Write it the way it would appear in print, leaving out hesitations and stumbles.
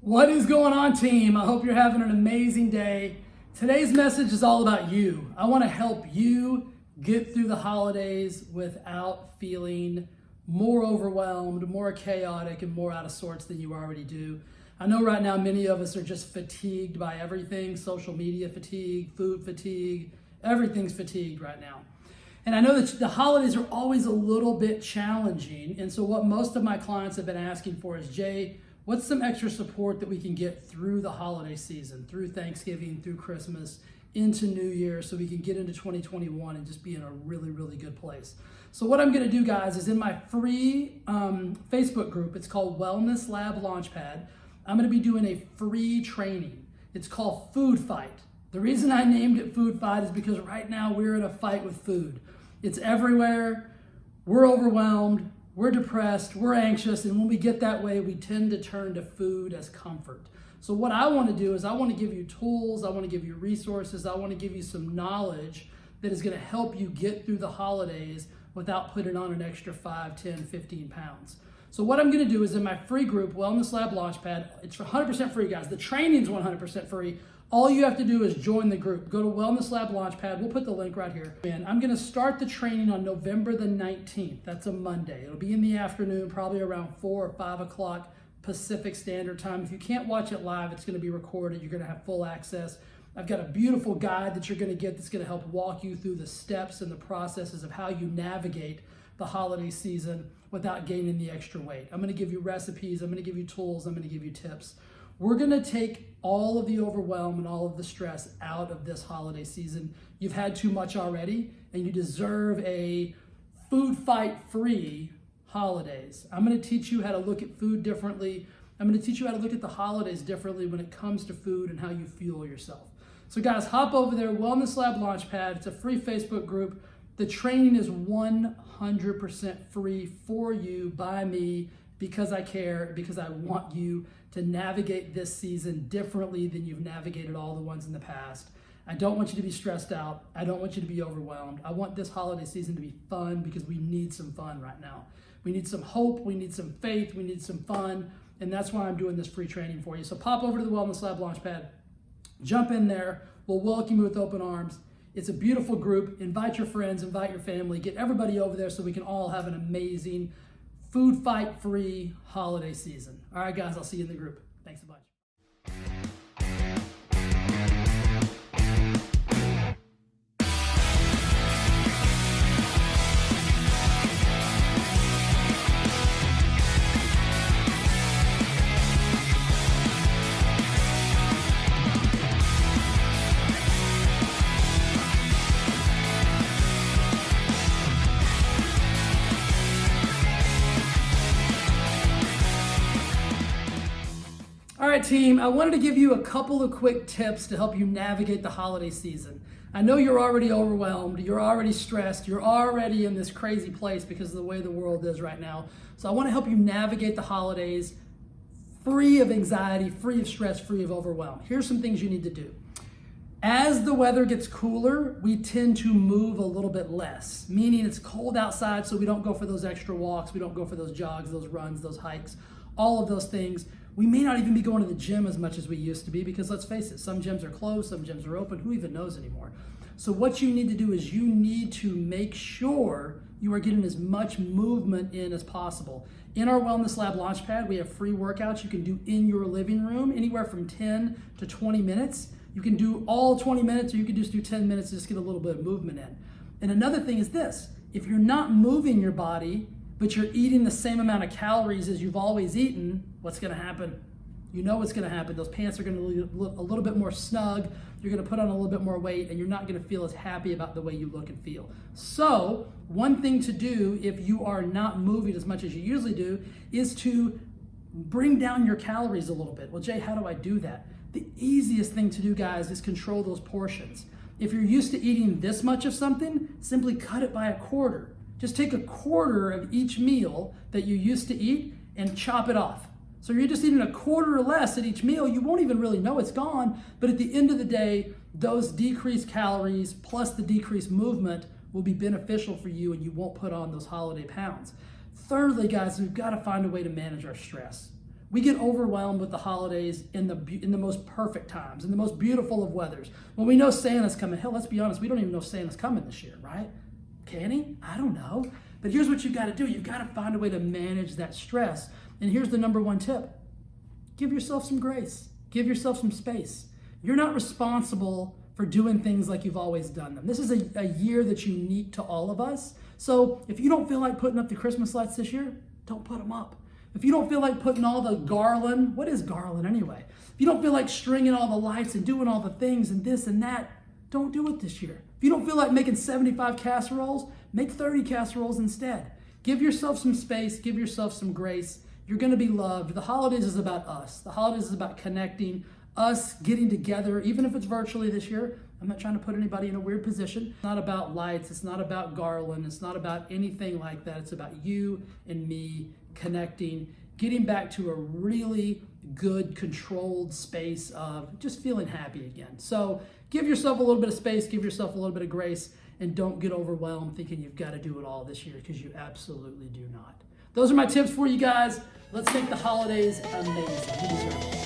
What is going on, team? I hope you're having an amazing day. Today's message is all about you. I want to help you get through the holidays without feeling more overwhelmed, more chaotic, and more out of sorts than you already do. I know right now many of us are just fatigued by everything, social media fatigue, food fatigue, everything's fatigued right now. And I know that the holidays are always a little bit challenging. And so what most of my clients have been asking for is, Jay, what's some extra support that we can get through the holiday season, through Thanksgiving, through Christmas, into New Year, so we can get into 2021 and just be in a really, really good place. So what I'm gonna do, guys, is in my free Facebook group, it's called Wellness Lab Launchpad, I'm gonna be doing a free training. It's called Food Fight. The reason I named it Food Fight is because right now we're in a fight with food. It's everywhere, we're overwhelmed, we're depressed, we're anxious, and when we get that way, we tend to turn to food as comfort. So what I want to do is I want to give you tools, I want to give you resources, I want to give you some knowledge that is going to help you get through the holidays without putting on an extra 5, 10, 15 pounds. So what I'm going to do is in my free group, Wellness Lab Launchpad, it's 100% free, guys. The training's 100% free. All you have to do is join the group. Go to Wellness Lab Launchpad. We'll put the link right here. And I'm going to start the training on November the 19th. That's a Monday. It'll be in the afternoon, probably around 4 or 5 o'clock Pacific Standard Time. If you can't watch it live, it's going to be recorded. You're going to have full access. I've got a beautiful guide that you're going to get that's going to help walk you through the steps and the processes of how you navigate the holiday season without gaining the extra weight. I'm going to give you recipes. I'm going to give you tools. I'm going to give you tips. We're going to take all of the overwhelm and all of the stress out of this holiday season. You've had too much already, and you deserve a food fight free holidays. I'm going to teach you how to look at food differently. I'm going to teach you how to look at the holidays differently when it comes to food and how you fuel yourself. So guys, hop over there, Wellness Lab Launchpad. It's a free Facebook group. The training is 100% free for you by me because I care, because I want you to navigate this season differently than you've navigated all the ones in the past. I don't want you to be stressed out. I don't want you to be overwhelmed. I want this holiday season to be fun because we need some fun right now. We need some hope, we need some faith, we need some fun, and that's why I'm doing this free training for you. So pop over to the Wellness Lab Launchpad, jump in there, we'll welcome you with open arms. It's a beautiful group. Invite your friends, invite your family, get everybody over there so we can all have an amazing food fight free holiday season. All right, guys, I'll see you in the group. Thanks a bunch. All right, team, I wanted to give you a couple of quick tips to help you navigate the holiday season. I know you're already overwhelmed, you're already stressed, you're already in this crazy place because of the way the world is right now. So I want to help you navigate the holidays free of anxiety, free of stress, free of overwhelm. Here's some things you need to do. As the weather gets cooler, we tend to move a little bit less, meaning it's cold outside, so we don't go for those extra walks, we don't go for those jogs, those runs, those hikes, all of those things. We may not even be going to the gym as much as we used to be because let's face it, some gyms are closed, some gyms are open, who even knows anymore? So what you need to do is you need to make sure you are getting as much movement in as possible. In our Wellness Lab Launchpad, we have free workouts you can do in your living room, anywhere from 10 to 20 minutes. You can do all 20 minutes or you can just do 10 minutes to just get a little bit of movement in. And another thing is this, if you're not moving your body, but you're eating the same amount of calories as you've always eaten, what's gonna happen? You know what's gonna happen. Those pants are gonna look a little bit more snug, you're gonna put on a little bit more weight, and you're not gonna feel as happy about the way you look and feel. So, one thing to do if you are not moving as much as you usually do is to bring down your calories a little bit. Well, Jay, how do I do that? The easiest thing to do, guys, is control those portions. If you're used to eating this much of something, simply cut it by a quarter. Just take a quarter of each meal that you used to eat and chop it off. So you're just eating a quarter or less at each meal. You won't even really know it's gone, but at the end of the day, those decreased calories plus the decreased movement will be beneficial for you and you won't put on those holiday pounds. Thirdly, guys, we've got to find a way to manage our stress. We get overwhelmed with the holidays in the most perfect times, in the most beautiful of weathers. When we know Santa's coming, hell, let's be honest, we don't even know Santa's coming this year, right? Can he? I don't know. But here's what you've got to do. You've got to find a way to manage that stress. And here's the number one tip. Give yourself some grace. Give yourself some space. You're not responsible for doing things like you've always done them. This is a year that's unique to all of us. So if you don't feel like putting up the Christmas lights this year, don't put them up. If you don't feel like putting all the garland, what is garland anyway? If you don't feel like stringing all the lights and doing all the things and this and that, don't do it this year. If you don't feel like making 75 casseroles, make 30 casseroles instead. Give yourself some space, give yourself some grace. You're gonna be loved. The holidays is about us. The holidays is about connecting, us getting together, even if it's virtually this year. I'm not trying to put anybody in a weird position. It's not about lights, it's not about garland, it's not about anything like that. It's about you and me connecting, getting back to a really good controlled space of just feeling happy again. So give yourself a little bit of space, give yourself a little bit of grace, and don't get overwhelmed thinking you've got to do it all this year, because you absolutely do not. Those are my tips for you guys. Let's make the holidays amazing. You deserve it.